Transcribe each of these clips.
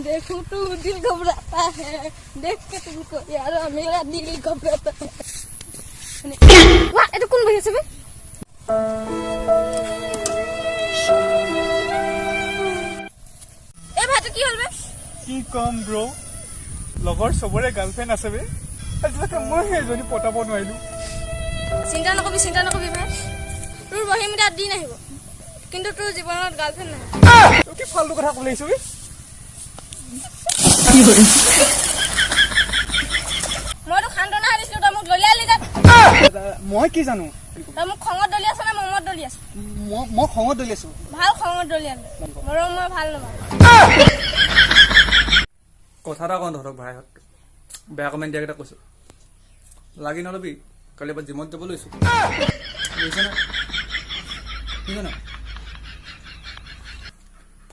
देखूं तू दिल घबराता है देख के तुमको यार मेरा दिल घबराता है वाह এটা কোন ভাই আছে বে এ ভাই কি হল বে কি কম ব্রো লগৰ সবৰে গাৰ্লফ্ৰেন্ড আছে বে আজিলৈকে মই এজনী পটাব নোৱাৰিলো চিন্তা নকবি ভাই তোৰ বহিমিটা দিন আহিব কিন্তু তোৰ জীৱনত গার্লফ্রেন্ড নাই তই কি ফালতু কথা কইছো বে মই তো খান্দনা হাৰিছিলো তই মোক দলিয়ালি যা মই কি জানো তই মোক খঙত দলি আছ না মমত দলি আছ মই খঙত দলি আছো ভাল খঙত দলিয়াল মৰম মই ভাল নহয় কথা এটা কওঁ ধৰক ভাইহঁত বেয়া কমেণ্ট দিয়াকেইটা কৈছো লাগি নলবি কালি এবাৰ জিমত যাব লৈছো বুজিছ না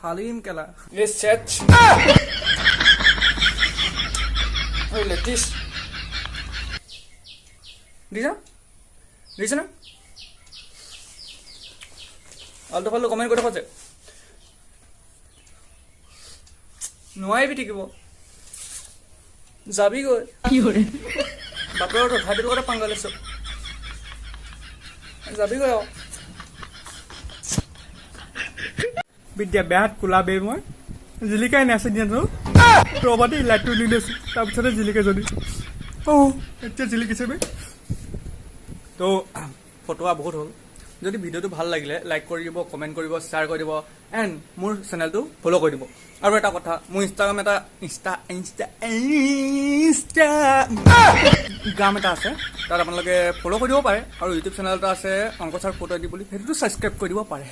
ফালিম কেলা Yes, chat. Hey, Letish. দিছে না আলটো ফালটো কমেণ্ট কৰি থাক যে নোৱাৰিবি টিকিব যাবি গৈ বাপেৰ ভাইটিৰ লগতে পাংগা লৈছ যাবি গৈ আৰু বিদ্যা বেয়াত কোলাবে মই জিলিকাই নাছে দিয়া ৰবাতে লাইটটো দি লৈছো তাৰপিছতে জিলিকে যদি এতিয়া জিলিকিছে বে তো ফটোৱা বহুত হ'ল যদি ভিডিঅ'টো ভাল লাগিলে লাইক কৰি দিব কমেণ্ট কৰিব শ্বেয়াৰ কৰি দিব এণ্ড মোৰ চেনেলটো ফ'ল' কৰি দিব আৰু এটা কথা মোৰ ইনষ্টাগ্ৰাম এটা আছে তাত আপোনালোকে ফ'ল' কৰি দিব পাৰে আৰু ইউটিউব চেনেল এটা আছে অংক ছাৰ ফটো দি বুলি সেইটোতো ছাবস্ক্ৰাইব কৰি দিব পাৰে